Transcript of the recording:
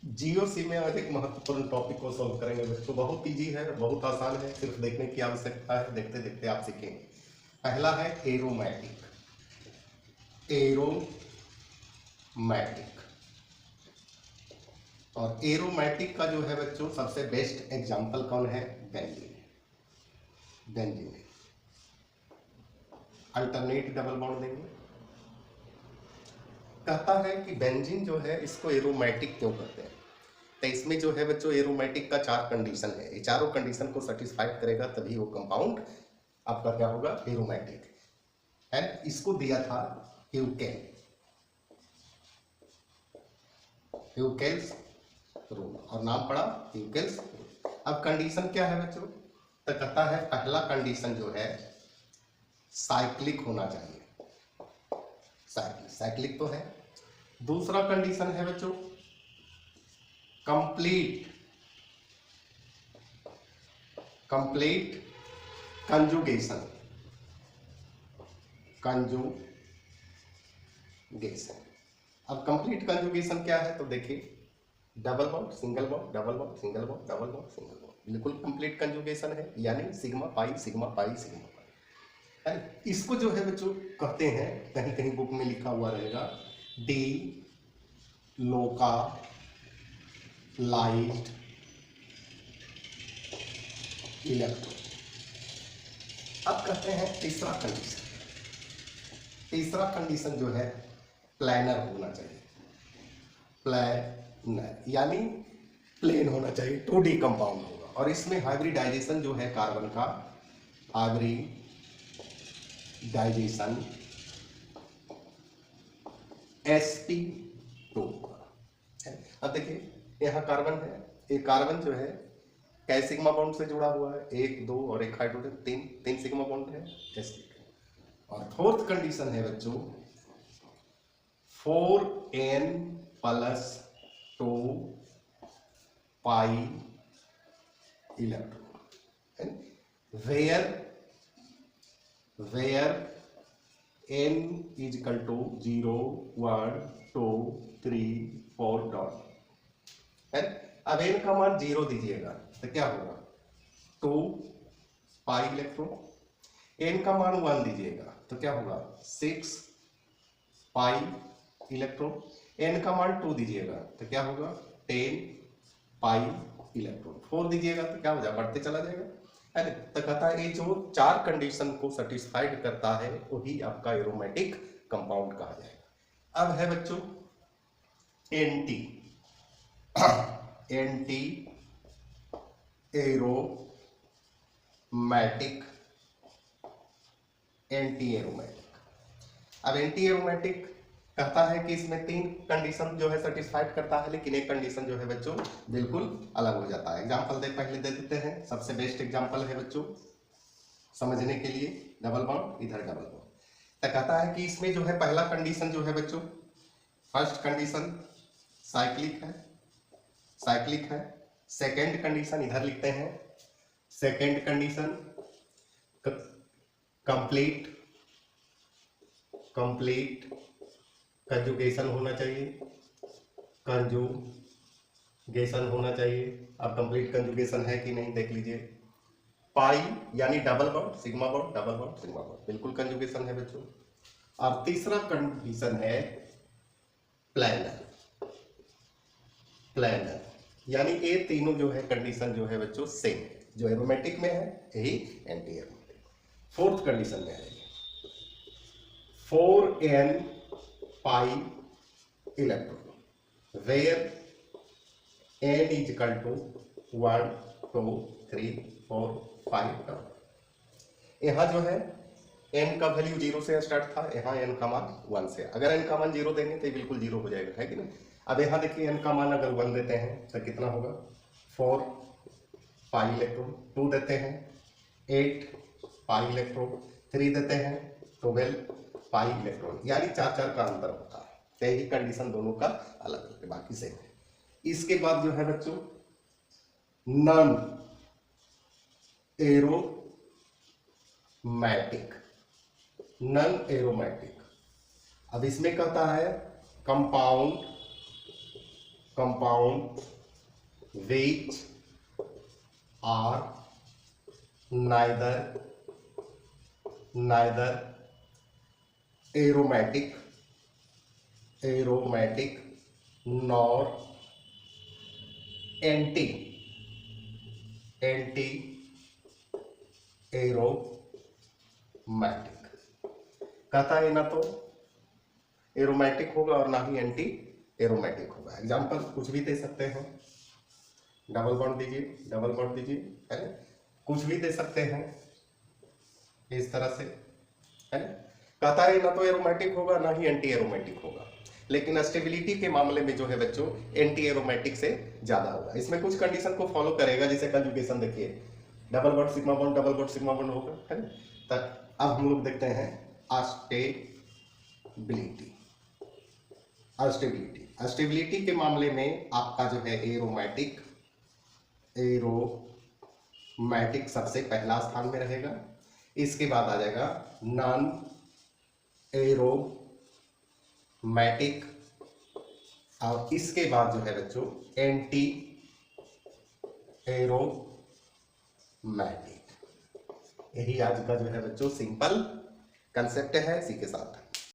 GOC में आज एक महत्वपूर्ण टॉपिक को सॉल्व करेंगे बच्चों। बहुत इजी है, बहुत आसान है, सिर्फ देखने की आवश्यकता है, देखते देखते आप सीखेंगे। पहला है एरोमैटिक। एरोमैटिक और एरोमैटिक का जो है बच्चों सबसे बेस्ट एग्जांपल कौन है? Benzene. Benzene alternate double bond देंगे। कहता है कि बेंजीन जो है इसको एरोमैटिक क्यों कहते हैं। तो इसमें जो है बच्चों एरोमैटिक का 4 कंडीशन है। ये चारों कंडीशन को सेटिस्फाइड करेगा तभी वो कंपाउंड आपका क्या होगा? एरोमैटिक। एंड इसको दिया था ह्यूकेल्स रूल और नाम पड़ा ह्यूकेल्स रूल। अब कंडीशन क्या है बच्चों? तो कहता है पहला कंडीशन जो है साइक्लिक होना चाहिए। साइक्लिक तो है। दूसरा कंडीशन है बच्चों कंप्लीट कंजुगेशन। अब कंप्लीट कंजुगेशन क्या है? तो देखिए double bond single bond, double bond single bond, double bond single bond, बिल्कुल कंप्लीट कंजुगेशन है, यानी sigma pi sigma pi sigma pi. इसको जो है बच्चों कहते हैं, कहीं कहीं बुक में लिखा हुआ रहेगा डी लोकलाइज्ड इलेक्ट्रॉन। अब कहते हैं तीसरा कंडीशन जो है प्लैनर होना चाहिए। प्लैनर यानी प्लेन होना चाहिए, 2D कंपाउंड होगा। और इसमें हाइब्रिडाइजेशन जो है कार्बन का, हाइब्रिडाइजेशन sp2। अब देखिए यहाँ कार्बन है, ये कार्बन जो है कै सिग्मा बॉन्ड से जुड़ा हुआ है? 1 2 और एक हाइड्रोजन, 3 सिग्मा बॉन्ड है sp2। और फोर्थ कंडीशन है बच्चों 4n+2 pi electron, where n is equal to 0 1 2 3 4 dot है। अब n का मान 0 दीजिएगा तो क्या होगा? 2 पाई इलेक्ट्रॉन। n का मान 1 दीजिएगा तो क्या होगा? 6 पाई इलेक्ट्रॉन। n का मान 2 दीजिएगा तो क्या होगा? 10 पाई इलेक्ट्रॉन। 4 दीजिएगा तो क्या हो जाएगा? बढ़ते चला जाएगा। अरे तो कहता है ये जो 4 कंडीशन को सेटिस्फाइड करता है वही आपका एरोमेटिक कंपाउंड कहा जाएगा। अब है बच्चों एंटी एरोमैटिक। अब एंटी एरोमैटिक कहता है कि इसमें 3 कंडीशन जो है सेटिस्फाइड करता है, लेकिन एक कंडीशन जो है बच्चों बिल्कुल अलग हो जाता है। एग्जांपल पहले दे देते हैं। सबसे बेस्ट एग्जांपल है बच्चों समझने के लिए डबल बॉन्ड, इधर डबल बॉन्ड। तो कहता है कि इसमें जो है पहला कंडीशन जो है बच्चों, फर्स्ट कंडीशन साइक्लिक है। सेकेंड कंडीशन इधर लिखते हैं, सेकेंड कंडीशन कंप्लीट कंजुगेशन होना चाहिए। अब कंप्लीट कंजुगेशन है कि नहीं देख लीजिए। पाई यानी double bond sigma bond, double bond sigma bond, बिल्कुल कंजुगेशन है बच्चों। और तीसरा कंडीशन है प्लैनर यानी ये तीनों जो है कंडीशन जो है बच्चों सेम है, जो एरोमेटिक में है यही एंटी एरोमेटिक। फोर्थ कंडीशन में है 4n pi electron, where n is equal to 1 2 3 4 5 dot. यहाँ जो है n का वैल्यू 0 से स्टार्ट था, यहाँ n का मान 1 से। अगर n का मान 0 देंगे तो बिल्कुल 0 हो जाएगा, है कि नहीं? अब यहाँ देखिए n का मान अगर 1 देते हैं तो कितना होगा? 4 पाई इलेक्ट्रॉन। 2 देते हैं 8 पाई इलेक्ट्रॉन। 3 देते हैं 12 पाई इलेक्ट्रॉन, यानी 4 का अंतर होता है। तो यही कंडीशन दोनों का अलग है, बाकी सेम है। इसके बाद जो है बच्चों नॉन एरोमैटिक। अब इसमें कहता है compound compound which are neither aromatic nor anti aromatic। कहता है ना तो एरोमेटिक होगा और ना ही एंटी एरोमेटिक होगा। एग्जाम्पल कुछ भी दे सकते हैं, डबल बॉन्ड दीजिए, है ना, कुछ भी दे सकते हैं इस तरह से, है ना। कहता है ना तो एरोमेटिक होगा ना ही एंटी एरोमेटिक होगा, लेकिन स्टेबिलिटी के मामले में जो है बच्चों एंटी एरोमेटिक से ज्यादा होगा। इसमें कुछ कंडीशन को फॉलो करेगा, जैसे कंजुगेशन देखिए, डबल बॉन्ड सिग्मा बॉन्ड होगा, है ना। तब अब हम लोग देखते हैं स्टेबिलिटी के मामले में आपका जो है एरोमैटिक सबसे पहला स्थान में रहेगा। इसके बाद आ जाएगा नॉन एरोमैटिक, और इसके बाद जो है बच्चों एंटी एरोमैटिक। यही आज का जो है बच्चों सिंपल कंसेप्ट है। इसी के साथ